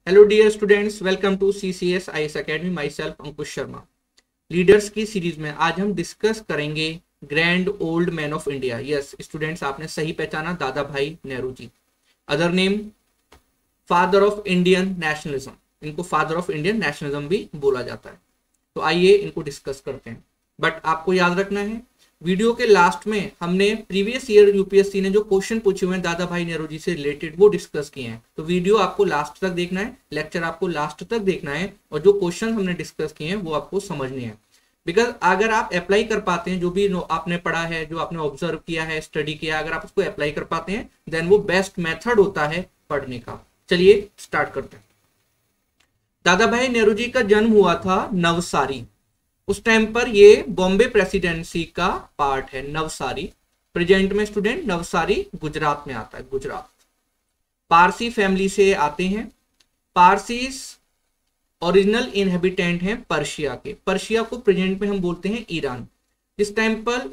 Hello dear students, welcome to CCS IS academy. My self Ankush Sharma. Leaders की series में आज हम डिस्कस करेंगे grand old man of India. Yes students, आपने सही पहचाना, Dadabhai Nehru ji. Other name father of Indian nationalism. इनको फादर ऑफ इंडियन नेशनलिज्म भी बोला जाता है। तो आइए इनको डिस्कस करते हैं। बट आपको याद रखना है, वीडियो के लास्ट में हमने प्रीवियस ईयर यूपीएससी ने जो क्वेश्चन पूछे हुए हैं दादा भाई नेहरू जी से रिलेटेड वो डिस्कस किए हैं। तो वीडियो आपको लास्ट तक देखना है, लेक्चर आपको लास्ट तक देखना है, और जो क्वेश्चन हमने डिस्कस किए हैं वो आपको समझने हैं। बिकॉज अगर आप अप्लाई कर पाते हैं जो भी आपने पढ़ा है, जो आपने ऑब्जर्व किया है, स्टडी किया, अगर आप उसको अप्लाई कर पाते हैं देन वो बेस्ट मेथड होता है पढ़ने का। चलिए स्टार्ट करते हैं। दादा भाई नेहरू जी का जन्म हुआ था नवसारी। उस टाइम पर ये बॉम्बे प्रेसिडेंसी का पार्ट है नवसारी। प्रेजेंट में स्टूडेंट नवसारी गुजरात में आता है, गुजरात। पारसी फैमिली से आते हैं। पारसीस ओरिजिनल इनहेबिटेंट हैं पर्शिया के। पर्शिया को प्रेजेंट में हम बोलते हैं ईरान। जिस टाइम पर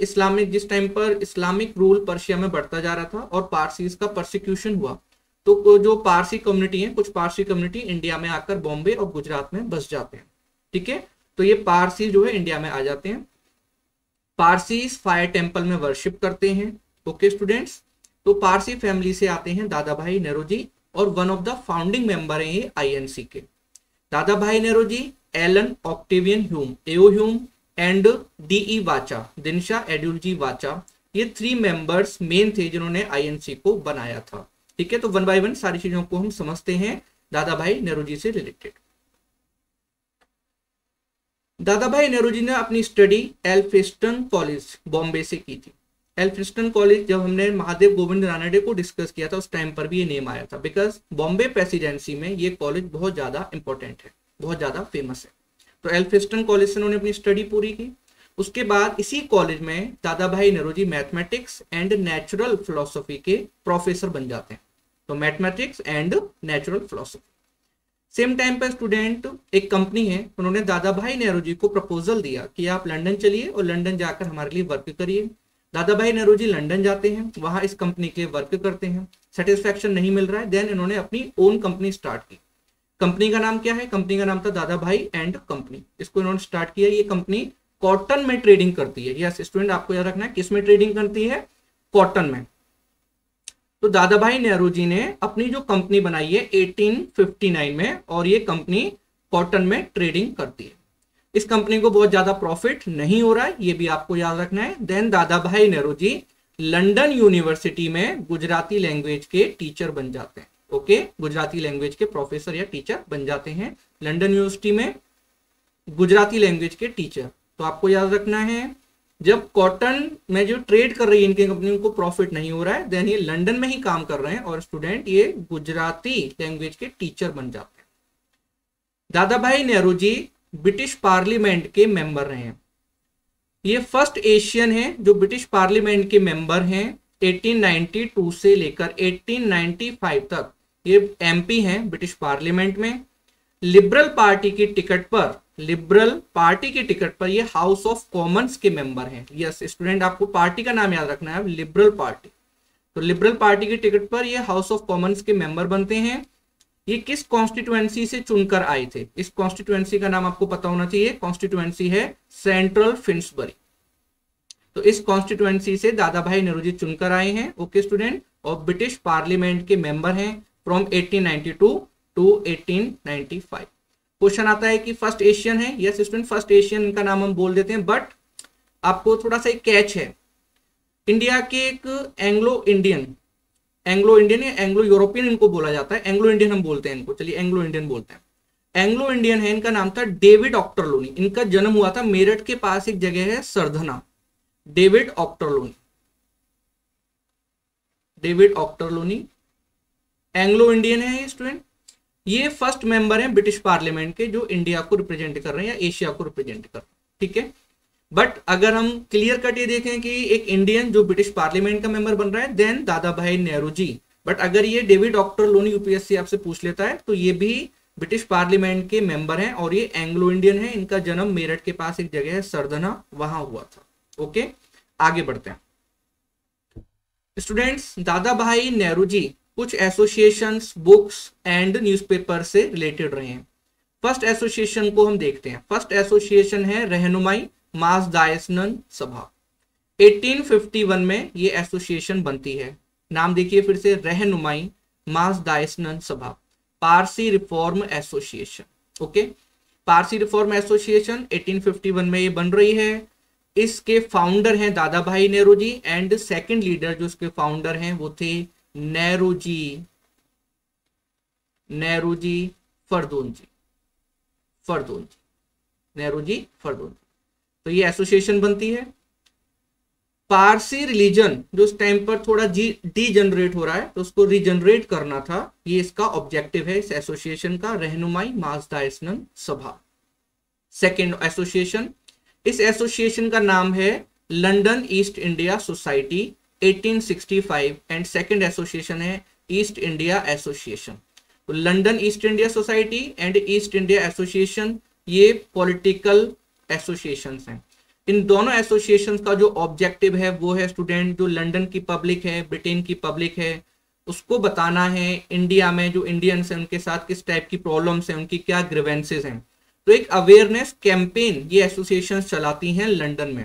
इस्लामिक रूल पर्शिया में बढ़ता जा रहा था और पारसीस का परसिक्यूशन हुआ, तो जो पारसी कम्युनिटी है, कुछ पारसी कम्युनिटी इंडिया में आकर बॉम्बे और गुजरात में बस जाते हैं। ठीक है, तो ये पारसी जो है इंडिया में आ जाते हैं। पारसी फायर टेम्पल में वर्शिप करते हैं। ओके स्टूडेंट्स, तो पारसी फैमिली से आते हैं दादा भाई नेहरू जी, और one of the founding member हैं ये INC के। Dadabhai Nehru ji, Allan Octavian Hume, AO Hume and DE Wacha, Dinshaw Edulji वाचा, ये 3 मेंबर्स मेन थे जिन्होंने INC को बनाया था। ठीक है, तो वन बाय वन सारी चीजों को हम समझते हैं दादा भाई नेहरू जी से रिलेटेड। दादा भाई नेहरू जी ने अपनी स्टडी एल्फिंस्टन कॉलेज बॉम्बे से की थी। एल्फिंस्टन कॉलेज जब हमने महादेव गोविंद रानडे को डिस्कस किया था उस टाइम पर भी ये नेम आया था, बिकॉज बॉम्बे प्रेसिडेंसी में ये कॉलेज बहुत ज्यादा इंपॉर्टेंट है, बहुत ज्यादा फेमस है। तो एल्फिंस्टन कॉलेज से उन्होंने अपनी स्टडी पूरी की। उसके बाद इसी कॉलेज में दादा भाई नेहरू जी मैथमेटिक्स एंड नेचुरल फिलोसफी के प्रोफेसर बन जाते हैं। तो mathematics and natural philosophy. Same time पर स्टूडेंट एक कंपनी है, उन्होंने दादा भाई नेहरू जी को प्रपोजल दिया कि आप लंदन चलिए और लंदन जाकर हमारे लिए वर्क करिए। दादा भाई नेहरू जी लंदन जाते हैं, वहां इस कंपनी के वर्क करते हैं। सेटिस्फैक्शन नहीं मिल रहा है, देन इन्होंने अपनी ओन कंपनी स्टार्ट की। कंपनी का नाम क्या है? कंपनी का नाम था दादा भाई एंड कंपनी। इसको इन्होंने स्टार्ट किया। ये कंपनी कॉटन में ट्रेडिंग करती है। यस स्टूडेंट, आपको याद रखना है किस में ट्रेडिंग करती है? कॉटन में। तो दादा भाई नेहरू जी ने अपनी जो कंपनी बनाई है 1859 में, और ये कंपनी कॉटन में ट्रेडिंग करती है। इस कंपनी को बहुत ज्यादा प्रॉफिट नहीं हो रहा है, ये भी आपको याद रखना है। देन दादा भाई नेहरू जी लंदन यूनिवर्सिटी में गुजराती लैंग्वेज के टीचर बन जाते हैं। ओके, गुजराती लैंग्वेज के प्रोफेसर या टीचर बन जाते हैं लंदन यूनिवर्सिटी में, गुजराती लैंग्वेज के टीचर। तो आपको याद रखना है, जब कॉटन में जो ट्रेड कर रही है इनकी कंपनी, उनको प्रॉफिट नहीं हो रहा है, देन ये लंदन में ही काम कर रहे हैं और स्टूडेंट ये गुजराती लैंग्वेज के टीचर बन जाते हैं। दादा भाई नेहरू जी ब्रिटिश पार्लियामेंट के मेंबर रहे हैं। ये फर्स्ट एशियन है जो ब्रिटिश पार्लियामेंट के मेंबर हैं। 1892 से लेकर 1895 तक ये MP हैं ब्रिटिश पार्लियामेंट में। लिबरल पार्टी की टिकट पर ये हाउस ऑफ कॉमन्स के मेंबर हैं। यस स्टूडेंट, आपको पार्टी का नाम याद रखना है, लिबरल पार्टी। तो लिबरल पार्टी की टिकट पर ये हाउस ऑफ कॉमन्स के मेंबर बनते हैं। ये किस कॉन्स्टिट्यूएंसी से चुनकर आए थे? इस कॉन्स्टिट्यूएंसी का नाम आपको पता होना चाहिए। कॉन्स्टिट्यूएंसी है सेंट्रल फिन्सबरी। तो इस कॉन्स्टिट्यूएंसी से दादा भाई नेहरू जी चुनकर आए हैं। ओके स्टूडेंट, और ब्रिटिश पार्लियामेंट के मेंबर हैं फ्रॉम 1892 टू 1895। क्वेश्चन आता है कि फर्स्ट एशियन है। यस स्टूडेंट, फर्स्ट एशियन का नाम हम बोल देते हैं, बट आपको थोड़ा सा एक कैच है। इंडिया के एक एंग्लो इंडियन या एंग्लो यूरोपियन इनको बोला जाता है। एंग्लो इंडियन हम बोलते हैं इनको, चलिए एंग्लो इंडियन बोलते हैं। एंग्लो इंडियन है, इनका नाम था डेविड ऑक्टरलोनी। इनका जन्म हुआ था मेरठ के पास एक जगह है Sardhana. David Ochterlony Anglo Indian है स्टूडेंट। ये फर्स्ट मेंबर हैं ब्रिटिश पार्लियामेंट के जो इंडिया को रिप्रेजेंट कर रहे हैं या एशिया को रिप्रेजेंट कर रहे हैं। ठीक है, बट अगर हम क्लियर कट ये देखें कि एक इंडियन जो ब्रिटिश पार्लियामेंट का मेंबर बन रहा है, देन दादा भाई नेहरू जी। बट अगर ये डेविड ऑक्टरलोनी UPSC आपसे पूछ लेता है तो ये भी ब्रिटिश पार्लियामेंट के मेंबर हैं और ये एंग्लो इंडियन है। इनका जन्म मेरठ के पास एक जगह है सरधना, वहां हुआ था। ओके, आगे बढ़ते हैं स्टूडेंट्स। दादा भाई नेहरू जी कुछ एसोसिएशंस बुक्स एंड न्यूज़पेपर से रिलेटेड रहे हैं। फर्स्ट एसोसिएशन को हम देखते हैं। फर्स्ट एसोसिएशन है रहनुमाई माजदायसनन सभा। 1851 में ये एसोसिएशन बनती है। नाम देखिए फिर से, रहनुमाई माजदायसनन सभा, Parsi reform association. Okay, Parsi reform association 1851 में ये बन रही है। इसके फाउंडर हैं दादा भाई नेहरू एंड सेकंड लीडर जो इसके फाउंडर हैं वो थे नेहरूजी फरदोन जी। नेहरूजी फरदोन। तो ये एसोसिएशन बनती है। पारसी रिलीजन जो इस टाइम पर थोड़ा डीजनरेट हो रहा है तो उसको रीजनरेट करना था, ये इसका ऑब्जेक्टिव है इस एसोसिएशन का, रहनुमाई माजदायसनन सभा। सेकेंड एसोसिएशन, इस एसोसिएशन का नाम है London east India society 1865 and second association है ईस्ट इंडिया एसोसिएशन। तो London east India society and east India association ये पॉलिटिकल एसोसिएशंस हैं। इन दोनों एसोसिएशंस का जो ऑब्जेक्टिव है वो है स्टूडेंट, जो लंदन की पब्लिक है, ब्रिटेन की पब्लिक है, उसको बताना है इंडिया में जो इंडियंस हैं उनके साथ किस टाइप की प्रॉब्लम्स हैं, उनकी क्या ग्रीवेंसेस हैं। तो एक अवेयरनेस कैंपेन ये एसोसिएशंस चलाती हैं लंदन में,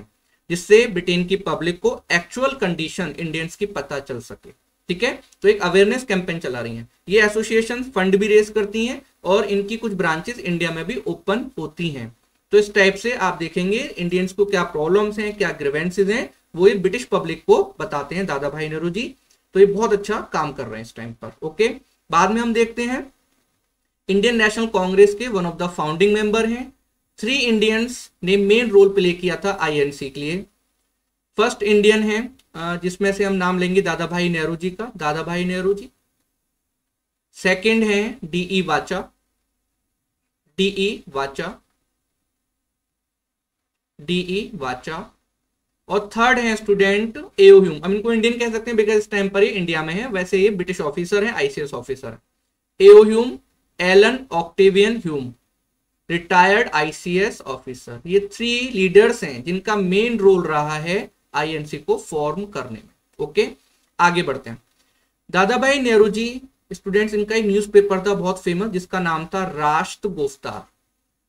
जिससे ब्रिटेन की पब्लिक को एक्चुअल कंडीशन इंडियंस की पता चल सके। ठीक है, तो एक अवेयरनेस कैंपेन चला रही हैं ये एसोसिएशन, फंड भी रेज करती हैं और इनकी कुछ ब्रांचेस इंडिया में भी ओपन होती हैं। तो इस टाइप से आप देखेंगे इंडियंस को क्या प्रॉब्लम्स हैं, क्या ग्रीवेंसेस हैं, वो ये ब्रिटिश पब्लिक को बताते हैं दादा भाई नेहरू जी। तो ये बहुत अच्छा काम कर रहे हैं इस टाइम पर। ओके, बाद में हम देखते हैं इंडियन नेशनल कांग्रेस के one of the founding member हैं। 3 इंडियंस ने मेन रोल प्ले किया था आईएनसी के लिए। फर्स्ट इंडियन है जिसमें से हम नाम लेंगे दादा भाई नेहरू जी का, दादा भाई नेहरू जी। सेकंड है डीई वाचा और थर्ड है स्टूडेंट एओ ह्यूम। हम इनको इंडियन कह सकते हैं बिकॉज इस टाइम पर ये इंडिया में है, वैसे ये ब्रिटिश ऑफिसर है, आईसीएस ऑफिसर है। AO Hume, Allan Octavian Hume, retired ICS officer. ये 3 लीडर्स हैं जिनका मेन रोल रहा है आईएनसी को फॉर्म करने में। ओके, आगे बढ़ते हैं। दादा भाई नेहरू जी स्टूडेंट्स, इनका एक न्यूज़पेपर था बहुत फेमस जिसका नाम था राष्ट्र गुफ्तार।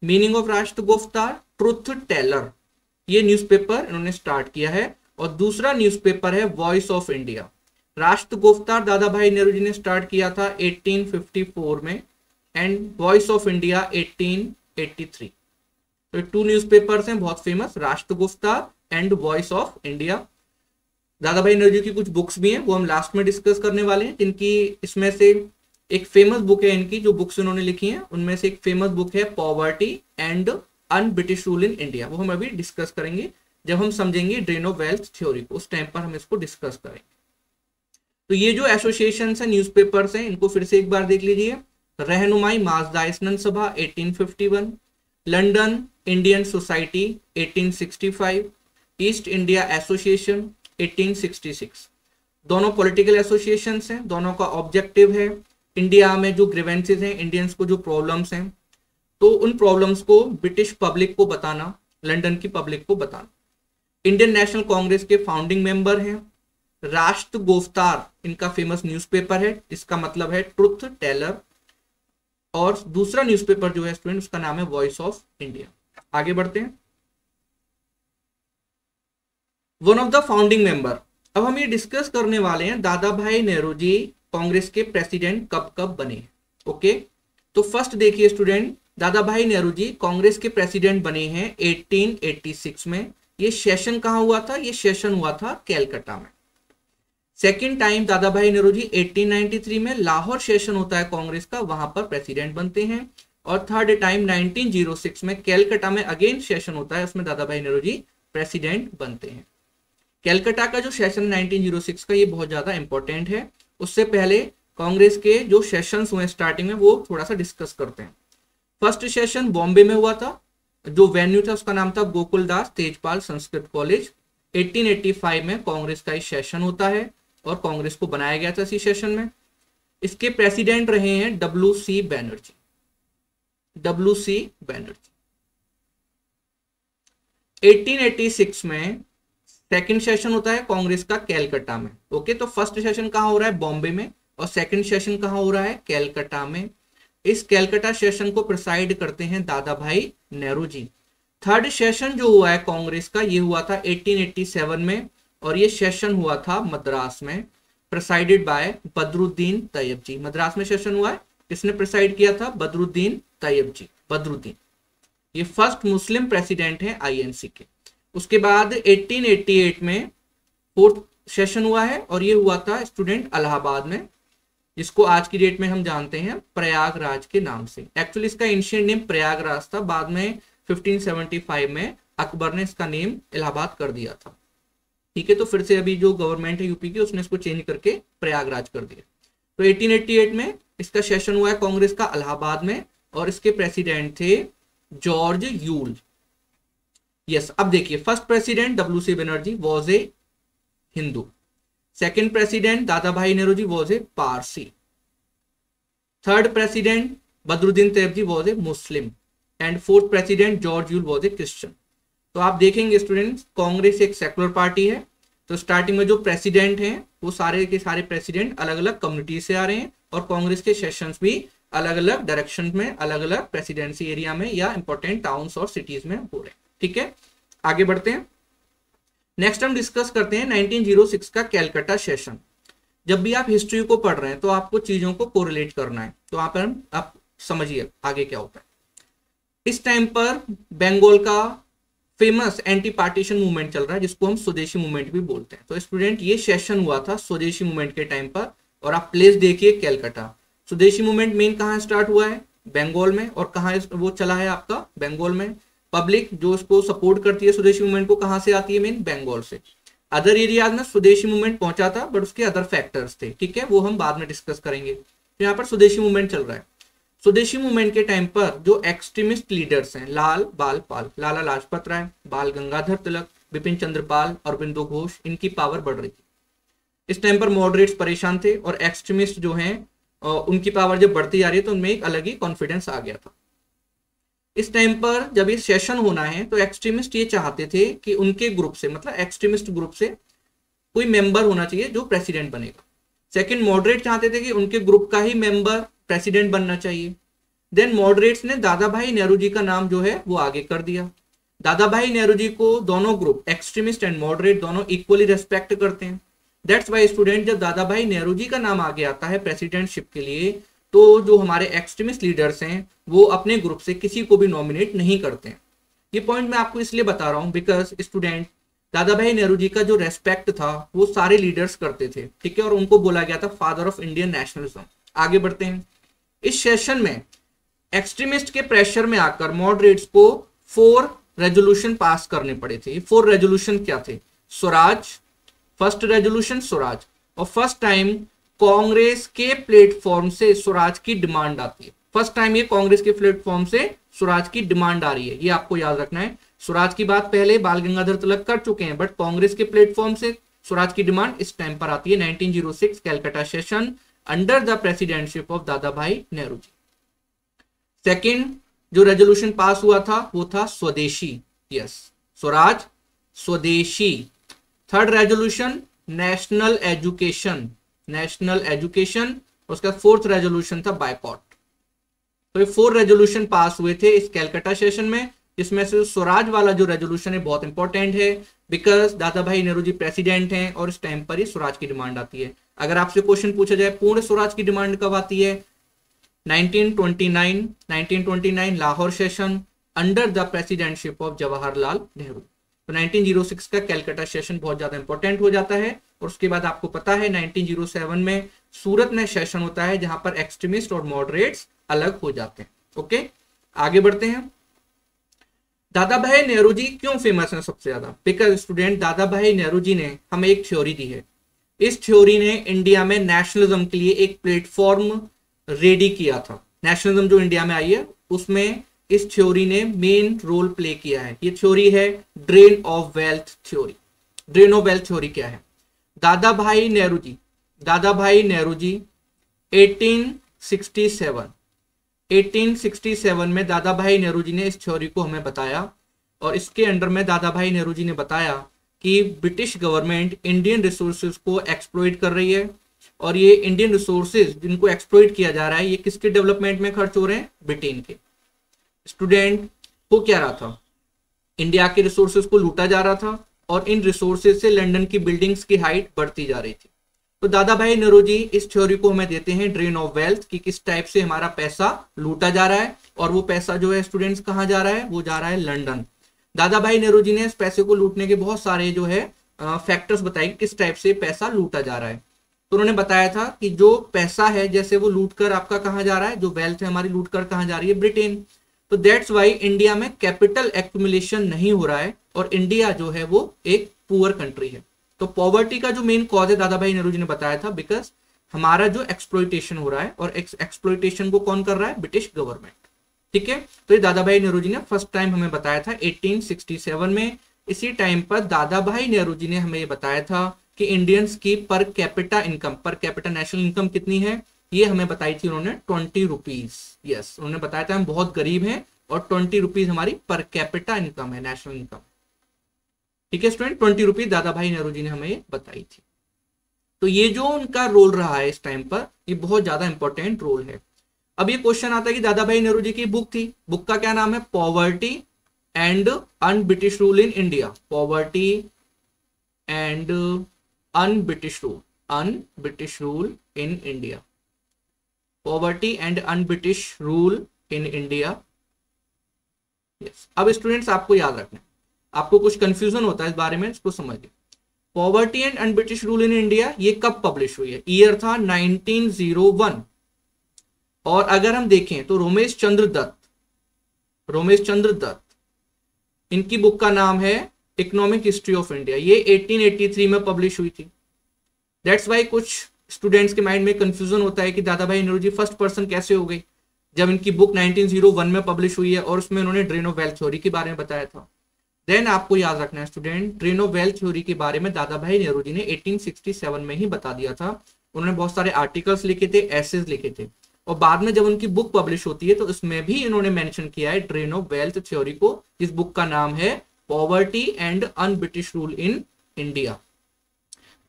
मीनिंग ऑफ राष्ट्र गुफ्तार, ट्रुथ टेलर। ये न्यूज़पेपर इन्होंने स्टार्ट किया है। और दूसरा न्यूज़पेपर है वॉइस ऑफ इंडिया। राष्ट्र गुफ्तार दादा भाई नेहरू जी ने स्टार्ट किया था 1854 में एंड वॉइस ऑफ इंडिया 1883। तो 2 न्यूज़पेपर्स हैं बहुत फेमस, राष्ट्र गुफ्तार एंड वॉइस ऑफ इंडिया। दादा भाई नेहरू जी की कुछ बुक्स भी हैं, वो हम लास्ट में डिस्कस करने वाले हैं, जिनकी इसमें से एक फेमस बुक है इनकी, जो बुक्स इन्होंने लिखी हैं उनमें से एक फेमस बुक है poverty and un British rule in India. वो हम अभी डिस्कस करेंगे जब हम समझेंगे ड्रेन ऑफ वेल्थ थ्योरी को, उस टाइम पर हम इसको डिस्कस करेंगे। तो ये जो एसोसिएशन है, न्यूज़पेपर्स हैं, इनको फिर से एक बार देख लीजिए। रहनुमाई माजदायसनन सभा 1851, London Indian society 1865, east India association 1866। दोनों पॉलिटिकल एसोसिएशन हैं, दोनों का ऑब्जेक्टिव है इंडिया में जो ग्रीवेंसेस हैं, इंडियंस को जो प्रॉब्लम्स हैं, तो उन प्रॉब्लम्स को ब्रिटिश पब्लिक को बताना, लंदन की पब्लिक को बताना। इंडियन नेशनल कांग्रेस के फाउंडिंग मेंबर हैं। राष्ट्र गुफ्तार इनका फेमस न्यूज़पेपर है, इसका मतलब है ट्रुथ टेलर। और दूसरा न्यूज़पेपर जो है स्टूडेंट उसका नाम है वॉइस ऑफ इंडिया। आगे बढ़ते हैं। One of the founding member, अब हम ये डिस्कस करने वाले हैं दादा भाई नेहरू जी कांग्रेस के प्रेसिडेंट कब कब बने। ओके, तो फर्स्ट देखिए स्टूडेंट, दादा भाई नेहरू जी कांग्रेस के प्रेसिडेंट बने हैं 1886 में। ये सेशन कहाँ हुआ था? ये सेशन हुआ था कैलकाटा में। सेकेंड टाइम दादा भाई नेहरू जी 1893 में लाहौर सेशन होता है कांग्रेस का, वहां पर प्रेसिडेंट बनते हैं। और थर्ड टाइम 1906 में कैलकाटा में अगेन सेशन होता है, उसमें दादा भाई नेहरू जी प्रेसिडेंट बनते हैं। कैलकाटा का जो सेशन 1906 का, ये बहुत ज्यादा इंपॉर्टेंट है। उससे पहले कांग्रेस के जो सेशंस हुए स्टार्टिंग में, वो थोड़ा सा डिस्कस करते हैं। फर्स्ट सेशन बॉम्बे में हुआ था, जो वेन्यू था उसका नाम था गोकुलदास तेजपाल संस्कृत कॉलेज। 1885 में कांग्रेस का एक सेशन होता है और कांग्रेस को बनाया गया था इसी सेशन में। इसके प्रेसिडेंट रहे हैं डब्ल्यू.सी. बैनर्जी। 1886 में सेकंड सेशन होता है कांग्रेस का कैलकाटा में। ओके, तो फर्स्ट सेशन कहां हो रहा है? बॉम्बे में। और सेकंड सेशन कहाँ हो रहा है? कैलकाटा में। इस कैलकाटा सेशन को प्रिसाइड करते हैं दादा भाई नेहरू जी। थर्ड सेशन जो हुआ है कांग्रेस का, ये हुआ था 1887 में, और ये सेशन हुआ था मद्रास में, प्रिसाइडेड बाय बदरुद्दीन तैयब जी। मद्रास में सेशन हुआ है, किसने प्रिसाइड किया था? बदरुद्दीन तैयब जी। बदरुद्दीन ये फर्स्ट मुस्लिम प्रेसिडेंट हैं आईएनसी के। उसके बाद 1888 में फोर्थ सेशन हुआ है, और ये हुआ था स्टूडेंट इलाहाबाद में, जिसको आज की डेट में हम जानते हैं प्रयागराज के नाम से। एक्चुअली इसका एंशिएंट नेम प्रयागराज था, बाद में 1575 में अकबर ने इसका नेम इलाहाबाद कर दिया था। ठीक है, तो फिर से अभी जो गवर्नमेंट है यूपी की, उसने इसको चेंज करके प्रयागराज कर दिया। तो 1888 में इसका सेशन हुआ है कांग्रेस का इलाहाबाद में, और इसके प्रेसिडेंट थे जॉर्ज यूल। यस, अब देखिए, first president WC. Banerjee was a Hindu, second president Dadabhai Nehru ji was a Parsi, third president Badruddin Tyabji was a Muslim, and fourth president George Yule was a Christian. तो आप देखेंगे स्टूडेंट्स, कांग्रेस एक सेकुलर पार्टी है, तो starting में जो प्रेसिडेंट हैं वो सारे के सारे प्रेसिडेंट अलग अलग कम्युनिटी से आ रहे हैं, और कांग्रेस के सेशंस भी अलग अलग डायरेक्शन में, अलग अलग प्रेसिडेंसी एरिया में या इंपॉर्टेंट टाउन्स और सिटीज में हो रहे हैं। ठीक है, आगे बढ़ते हैं। नेक्स्ट हम डिस्कस करते हैं 1906 का कैलकाटा सेशन। जब भी आप हिस्ट्री को पढ़ रहे हैं तो आपको चीजों को कोरिलेट करना है, तो आप समझिए आगे क्या होता है। इस टाइम पर बंगाल का फेमस एंटी पार्टीशन मूवमेंट चल रहा है, जिसको हम स्वदेशी मूवमेंट भी बोलते हैं। तो स्टूडेंट, ये सेशन हुआ था स्वदेशी मूवमेंट के टाइम पर, और आप प्लेस देखिए कैलकाटा। स्वदेशी मूवमेंट मेन कहाँ स्टार्ट हुआ है? बंगाल में। और कहाँ वो चला है आपका? बंगाल में। पब्लिक जो उसको सपोर्ट करती है स्वदेशी मूवमेंट को, कहाँ से आती है? मेन बंगाल से। अदर एरियाज में स्वदेशी मूवमेंट पहुंचा था, बट उसके अदर फैक्टर्स थे। ठीक है, वो हम बाद में डिस्कस करेंगे। तो यहाँ पर स्वदेशी मूवमेंट चल रहा है। स्वदेशी मूवमेंट के टाइम पर जो एक्सट्रीमिस्ट लीडर्स हैं, लाला लाजपत राय, बाल गंगाधर तिलक, बिपिन चंद्र पाल, अरबिंदो घोष, इनकी पावर बढ़ रही थी। इस टाइम पर मॉडरेट्स परेशान थे, और एक्सट्रीमिस्ट जो हैं उनकी पावर जब बढ़ती जा रही है तो उनमें एक अलग ही कॉन्फिडेंस आ गया था। इस टाइम पर जब ये सेशन होना है तो एक्सट्रीमिस्ट ये चाहते थे कि उनके ग्रुप से, मतलब एक्सट्रीमिस्ट ग्रुप से कोई मेंबर होना चाहिए जो प्रेसिडेंट बनेगा। सेकंड, मॉडरेट चाहते थे कि उनके ग्रुप का ही मेंबर प्रेसिडेंट बनना चाहिए। देन मॉडरेट्स ने दादा भाई नेहरू जी का नाम जो है वो आगे कर दिया। दादा भाई नेहरू जी को दोनों ग्रुप, एक्सट्रीमिस्ट एंड मॉडरेट, दोनों इक्वली रेस्पेक्ट करते हैं। दैट्स वाई स्टूडेंट, जब दादा भाई नेहरू जी का नाम आगे आता है प्रेसिडेंटशिप के लिए, तो जो हमारे एक्सट्रीमिस्ट लीडर्स हैं वो अपने ग्रुप से किसी को भी नॉमिनेट नहीं करते हैं। ये पॉइंट मैं आपको इसलिए बता रहा हूँ बिकॉज स्टूडेंट, दादा भाई नेहरू जी का जो रेस्पेक्ट था वो सारे लीडर्स करते थे। ठीक है, और उनको बोला गया था फादर ऑफ इंडियन नेशनलिज्म। आगे बढ़ते हैं। इस सेशन में एक्सट्रीमिस्ट के प्रेशर में आकर मॉडरेट्स को 4 रेजोल्यूशन पास करने पड़े थे। 4 रेजोल्यूशन क्या थे? स्वराज, फर्स्ट रेजोल्यूशन स्वराज, और फर्स्ट टाइम कांग्रेस के प्लेटफॉर्म से स्वराज की डिमांड आती है। फर्स्ट टाइम ये कांग्रेस के प्लेटफॉर्म से स्वराज की डिमांड आ रही है, ये आपको याद रखना है। स्वराज की बात पहले बाल गंगाधर तिलक कर चुके हैं, बट कांग्रेस के प्लेटफॉर्म से स्वराज की डिमांड इस टाइम पर आती है। 1906 Calcutta session under the presidentship of दादा भाई नेहरू जी। सेकंड जो रेजोल्यूशन पास हुआ था वो था स्वदेशी। यस, स्वराज, स्वदेशी। Third resolution national education, national education. उसका फोर्थ रेजोल्यूशन था बायकॉट। तो ये 4 रेजोल्यूशन पास हुए थे इस कैलकाटा सेशन में, जिसमें से स्वराज वाला जो रेजोल्यूशन है बहुत इंपॉर्टेंट है, बिकॉज दादा भाई नेहरू जी प्रेसिडेंट हैं और इस टाइम पर ही स्वराज की डिमांड आती है। अगर आपसे क्वेश्चन पूछा जाए पूर्ण स्वराज की डिमांड कब आती है? 1929 Lahore session under the presidentship of Jawaharlal Nehru. तो 1906 का कैलकाटा सेशन बहुत ज्यादा इंपॉर्टेंट हो जाता है। और उसके बाद आपको पता है 1907 में सूरत में सेशन होता है, जहां पर एक्सट्रीमिस्ट और मॉडरेट्स अलग हो जाते हैं। ओके, आगे बढ़ते हैं। दादा भाई नेहरू जी क्यों फेमस है सबसे ज्यादा? बिकॉज स्टूडेंट, दादा भाई नेहरू जी ने हमें एक थ्योरी दी है। इस थ्योरी ने इंडिया में नेशनलिज्म के लिए एक प्लेटफॉर्म रेडी किया था। नेशनलिज्म जो इंडिया में आई है उसमें इस थ्योरी ने मेन रोल प्ले किया है। ये थ्योरी है drain of wealth theory. Drain of wealth theory क्या है? दादा भाई नेहरू जी 1867 में दादा भाई नेहरू जी ने इस थ्योरी को हमें बताया, और इसके अंडर में दादा भाई नेहरू जी ने बताया कि ब्रिटिश गवर्नमेंट इंडियन रिसोर्सेज को एक्सप्लॉइट कर रही है, और ये इंडियन रिसोर्सेज जिनको एक्सप्लॉइट किया जा रहा है, ये किसके डेवलपमेंट में खर्च हो रहे हैं? ब्रिटेन के। स्टूडेंट, हो क्या रहा था? इंडिया के रिसोर्सेज को लूटा जा रहा था और इन रिसोर्सेज से लंदन की बिल्डिंग्स की हाइट बढ़ती जा रही थी। तो दादा भाई नेहरूजी इस थ्योरी को हमें देते हैं ड्रेन ऑफ वेल्थ, कि किस टाइप से हमारा पैसा लूटा जा रहा है, और वो पैसा जो है स्टूडेंट्स कहाँ जा रहा है? वो जा रहा है लंदन। दादा भाई नेहरूजी ने इस पैसे को लूटने के बहुत सारे जो है फैक्टर्स बताए, किस टाइप से पैसा लूटा जा रहा है। तो उन्होंने बताया था कि जो पैसा है जैसे वो लूट कर आपका कहाँ जा रहा है, जो वेल्थ है हमारी लूट कर कहाँ जा रही है? ब्रिटेन। तो दैट्स वाई इंडिया में कैपिटल एक्यूमुलेशन नहीं हो रहा है और इंडिया जो है वो एक पुअर कंट्री है। तो पॉवर्टी का जो मेन कॉज है दादा भाई नेहरूजी ने बताया था, बिकॉज हमारा जो एक्सप्लॉइटेशन हो रहा है, और एक्सप्लॉइटेशन को कौन कर रहा है? British government. ठीक है, तो ये दादा भाई नेहरूजी ने फर्स्ट टाइम हमें बताया था 1867 में। इसी टाइम पर दादा भाई नेहरूजी ने हमें ये बताया था कि इंडियंस की per capita income, per capita national income कितनी है, ये हमें बताई थी उन्होंने 20 रुपीज। यस, उन्होंने बताया था हम बहुत गरीब हैं और 20 रुपीज हमारी पर कैपिटा इनकम है, नेशनल इनकम। ठीक है स्टूडेंट, 20 रुपीज दादा भाई नेहरूजी ने हमें बताई थी। तो ये जो उनका रोल रहा है इस टाइम पर, ये बहुत ज्यादा इंपॉर्टेंट रोल है। अब ये क्वेश्चन आता है कि दादा भाई नेहरूजी की बुक थी, बुक का क्या नाम है? Poverty and un British rule in India. Poverty and un British rule in India. Poverty and un British rule in India. Yes, अब स्टूडेंट्स आपको याद रखना, आपको कुछ कंफ्यूजन होता है इस बारे में, इसको समझिए। Poverty and un British rule in India ये कब पब्लिश हुई है? ईयर था 1901। और अगर हम देखें तो रोमेश चंद्र दत्त, इनकी बुक का नाम है इकोनॉमिक हिस्ट्री ऑफ इंडिया। ये 1883 में पब्लिश हुई थी। दैट्स वाई कुछ स्टूडेंट्स के माइंड में कंफ्यूजन होता है कि दादा भाई नेहरूजी फर्स्ट पर्सन कैसे हो गई, जब इनकी बुक 1901 में पब्लिश हुई है और उसमें उन्होंने ड्रेन ऑफ वेल्थ थ्योरी के बारे में बताया था। देन आपको याद रखना है student, drain of wealth theory के बारे में दादा भाई नेहरूजी ने 1867 में ही बता दिया था। उन्होंने बहुत सारे आर्टिकल्स लिखे थे, एसेज लिखे थे, और बाद में जब उनकी बुक पब्लिश होती है तो इसमें भी इन्होंने मेंशन किया है ड्रेन ऑफ वेल्थ थ्योरी को। इस बुक का नाम है poverty and un British rule in India.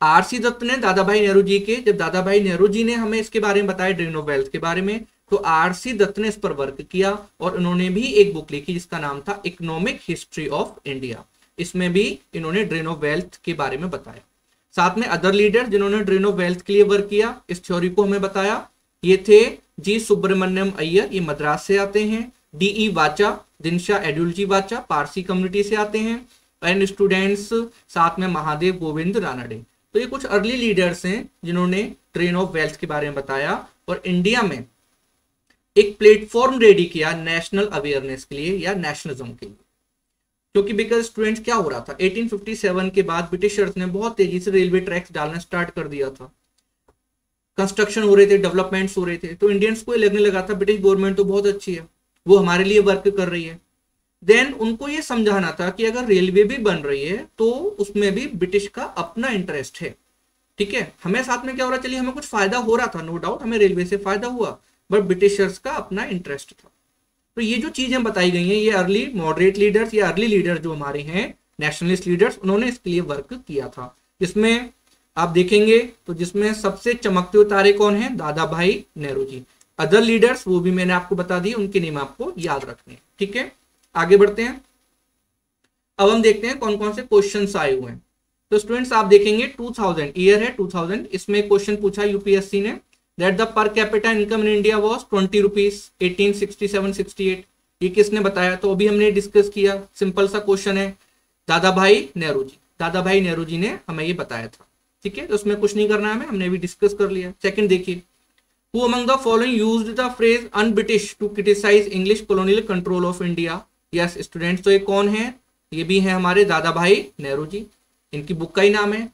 RC Dutt ने दादा भाई नेहरूजी के, जब दादा भाई नेहरूजी ने हमें इसके बारे में बताया ड्रेन ऑफ वेल्थ के बारे में, तो आरसी दत्त ने इस पर वर्क किया और उन्होंने भी एक बुक लिखी जिसका नाम था इकोनॉमिक हिस्ट्री ऑफ इंडिया। इसमें भी इन्होंने ड्रेन ऑफ वेल्थ के बारे में बताया। साथ में अदर लीडर जिन्होंने ड्रेन ऑफ वेल्थ के लिए वर्क किया, इस थ्योरी को हमें बताया, ये थे जी सुब्रमण्यम अय्यर, ये मद्रास से आते हैं। डी वाचा, दिनशा एडुलजी वाचा, पारसी कम्युनिटी से आते हैं। एंड स्टूडेंट्स साथ में महादेव गोविंद रानडे। तो ये कुछ अर्ली लीडर्स हैं जिन्होंने ड्रेन ऑफ वेल्थ के बारे में बताया और इंडिया में एक प्लेटफॉर्म रेडी किया नेशनल अवेयरनेस के लिए या नेशनलिज्म के लिए। क्योंकि बिकॉज स्टूडेंट्स क्या हो रहा था, 1857 के बाद ब्रिटिशर्स ने बहुत तेजी से रेलवे ट्रैक्स डालना स्टार्ट कर दिया था, कंस्ट्रक्शन हो रहे थे, डेवलपमेंट्स हो रहे थे, तो इंडियंस को लगने लगा था ब्रिटिश गवर्नमेंट तो बहुत अच्छी है, वो हमारे लिए वर्क कर रही है। देन उनको ये समझाना था कि अगर रेलवे भी बन रही है तो उसमें भी ब्रिटिश का अपना इंटरेस्ट है। ठीक है, हमें साथ में क्या हो रहा, चलिए हमें कुछ फायदा हो रहा था, नो डाउट हमें रेलवे से फायदा हुआ, बट ब्रिटिशर्स का अपना इंटरेस्ट था। तो ये जो चीजें बताई गई हैं, ये अर्ली मॉडरेट लीडर्स या अर्ली लीडर्स जो हमारे हैं नेशनलिस्ट लीडर्स, उन्होंने इसके लिए वर्क किया था। इसमें आप देखेंगे तो जिसमें सबसे चमकते हुए तारे कौन है, दादा भाई नेहरूजी। अदर लीडर्स वो भी मैंने आपको बता दी, उनके नेम आपको याद रखने हैं। ठीक है, आगे बढ़ते हैं। अब हम देखते हैं कौन कौन से क्वेश्चंस आए हुए हैं। तो स्टूडेंट्स आप देखेंगे 2000 ईयर है 2000, इसमें क्वेश्चन पूछा यूपीएससी ने that the per capita income in India was 20 rupees 1867-68। ये किसने बताया, तो अभी हमने डिस्कस किया, सिंपल सा क्वेश्चन है, दादा भाई नेहरूजी। दादा भाई नेहरूजी ने हमें ये बताया था। ठीक है, तो उसमें कुछ नहीं करना है हमें, हमने भी डिस्कस कर लिया। सेकंड देखिए, who among the following used the phrase un British to criticise English colonial control of India. Yes students, तो ये कौन है, ये भी है हमारे दादा भाई नेहरूजी। इनकी बुक का ही नाम है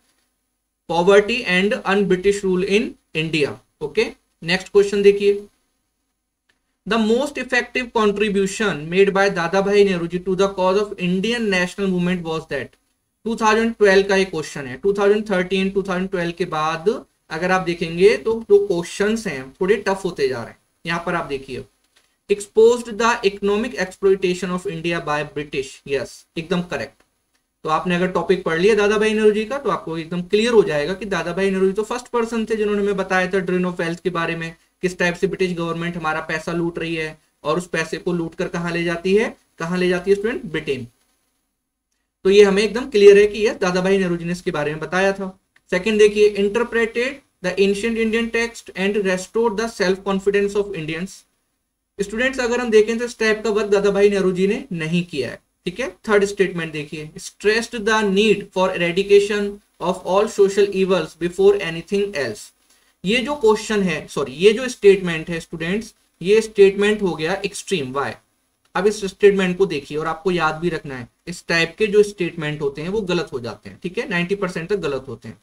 poverty and un British rule in India. Okay, next question देखिए, the most effective contribution made by Dadabhai Nehruji to the cause of Indian national movement was that. 2012 का ये क्वेश्चन है। 2013 2012 के बाद अगर आप देखेंगे तो जो क्वेश्चंस हैं थोड़े टफ होते जा रहे हैं। यहाँ पर आप देखिए, exposed the economic exploitation of India by British. Yes, एकदम करेक्ट। तो आपने अगर टॉपिक पढ़ लिया दादा भाई नेहरू जी का तो आपको एकदम क्लियर हो जाएगा कि दादा भाई नेहरू जी तो फर्स्ट पर्सन थे जिन्होंने हमें बताया था ड्रेन ऑफ वेल्थ के बारे में, किस टाइप से ब्रिटिश गवर्नमेंट हमारा पैसा लूट रही है और उस पैसे को लूट कर कहाँ ले जाती है, कहाँ ले जाती है स्टूडेंट, ब्रिटेन। तो ये हमें एकदम क्लियर है कि ये दादा भाई नेहरू जी ने इसके बारे में बताया था। सेकंड देखिए, interpreted the ancient Indian text and restored the self confidence of Indians. Students अगर हम देखें तो इस टाइप का वर्क दादा भाई नेहरू जी ने नहीं किया है, ठीक है। थर्ड स्टेटमेंट देखिए, stressed the need for eradication of all social evils before anything else. ये जो क्वेश्चन है, सॉरी ये जो स्टेटमेंट है स्टूडेंट्स, ये स्टेटमेंट हो गया एक्सट्रीम। वाई? अब इस स्टेटमेंट को देखिए और आपको याद भी रखना है, इस टाइप के जो स्टेटमेंट होते हैं वो गलत हो जाते हैं, ठीक है, 90% तक गलत होते हैं।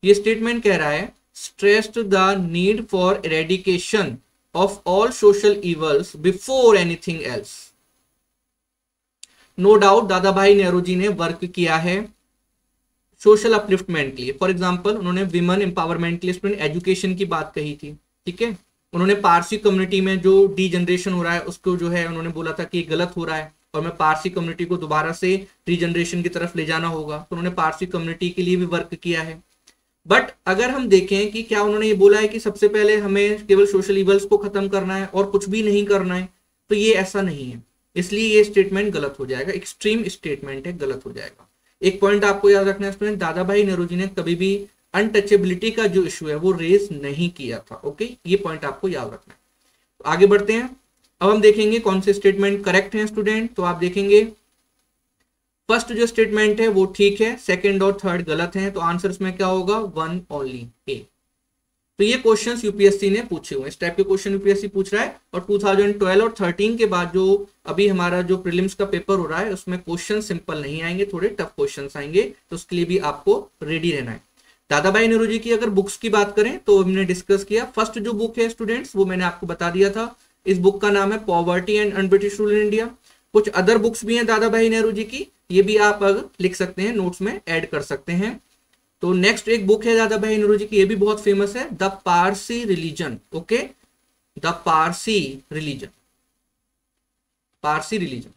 ये स्टेटमेंट कह रहा है stressed the need for eradication of all social evils before anything else. No doubt Dadabhai Nehru जी ने वर्क किया है सोशल अपलिफ्टमेंट के लिए। फॉर एग्जांपल उन्होंने विमेन एम्पावरमेंट के लिए स्टूडेंट एजुकेशन की बात कही थी, ठीक है। उन्होंने पारसी कम्युनिटी में जो डी जनरेशन हो रहा है उसको जो है उन्होंने बोला था कि गलत हो रहा है और मैं पारसी कम्युनिटी को दोबारा से रीजनरेशन की तरफ ले जाना होगा, तो उन्होंने पारसी कम्युनिटी के लिए भी वर्क किया है। बट अगर हम देखें कि क्या उन्होंने ये बोला है कि सबसे पहले हमें केवल सोशल इवल्स को खत्म करना है और कुछ भी नहीं करना है, तो ये ऐसा नहीं है, इसलिए ये स्टेटमेंट गलत हो जाएगा, एक्सट्रीम स्टेटमेंट है, गलत हो जाएगा। एक पॉइंट आपको याद रखना है स्टूडेंट, दादा भाई नेहरू जी ने कभी भी अनटचेबिलिटी का जो इशू है वो रेज नहीं किया था, ओके, ये पॉइंट आपको याद रखना है। तो आगे बढ़ते हैं, अब हम देखेंगे कौन से स्टेटमेंट करेक्ट हैं स्टूडेंट। तो आप देखेंगे फर्स्ट जो स्टेटमेंट है वो ठीक है, सेकंड और थर्ड गलत हैं, तो आंसर इसमें क्या होगा, वन ओनली, ए। तो ये क्वेश्चंस यूपीएससी ने पूछे हुए, इस टाइप के क्वेश्चन यूपीएससी पूछ रहा है। और 2012 और 13 के बाद जो अभी हमारा जो प्रीलिम्स का पेपर हो रहा है उसमें क्वेश्चन सिंपल नहीं आएंगे, थोड़े टफ क्वेश्चंस आएंगे, तो उसके लिए भी आपको रेडी रहना है। दादा भाई नेहरू जी की अगर बुक्स की बात करें तो हमने डिस्कस किया, फर्स्ट जो बुक है स्टूडेंट्स वो मैंने आपको बता दिया था, इस बुक का नाम है poverty and un British rule in India. कुछ अदर बुक्स भी हैं दादा भाई नेहरू जी की, ये भी आप अगर लिख सकते हैं, नोट्स में ऐड कर सकते हैं। तो नेक्स्ट एक बुक है दादा भाई नेहरू जी की, ये भी बहुत फेमस है, the Parsi religion, okay, the Parsi religion, Parsi religion.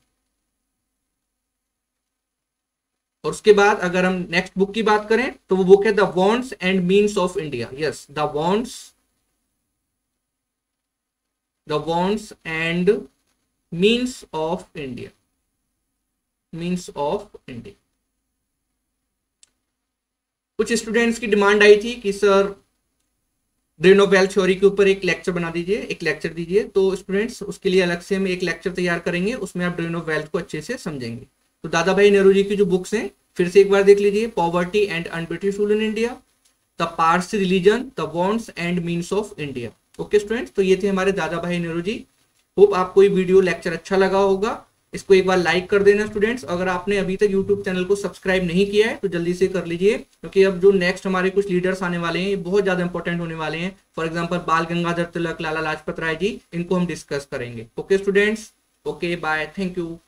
और उसके बाद अगर हम नेक्स्ट बुक की बात करें तो वो बुक है the wants and means of India, yes, the wants and means of India, means of India. कुछ स्टूडेंट्स की डिमांड आई थी कि sir drain of wealth theory के ऊपर एक लेक्चर बना दीजिए, एक लेक्चर दीजिए, तो स्टूडेंट्स उसके लिए अलग से हम एक लेक्चर तैयार करेंगे, उसमें आप ड्रेन ऑफ वेल्थ को अच्छे से समझेंगे। तो दादा भाई नेहरू जी की जो बुक्स हैं फिर से एक बार देख लीजिए, poverty and un British rule in India, the Parsi religion, the wants and means of India, okay students. तो ये थे हमारे दादा भाई नेहरू जी। होप आपको ये वीडियो लेक्चर अच्छा लगा होगा, इसको एक बार लाइक कर देना स्टूडेंट्स। अगर आपने अभी तक यूट्यूब चैनल को सब्सक्राइब नहीं किया है तो जल्दी से कर लीजिए, क्योंकि अब जो नेक्स्ट हमारे कुछ लीडर्स आने वाले हैं ये बहुत ज्यादा इंपॉर्टेंट होने वाले हैं। फॉर एग्जांपल बाल गंगाधर तिलक, लाला लाजपत राय जी, इनको हम डिस्कस करेंगे। Okay students, okay bye, thank you.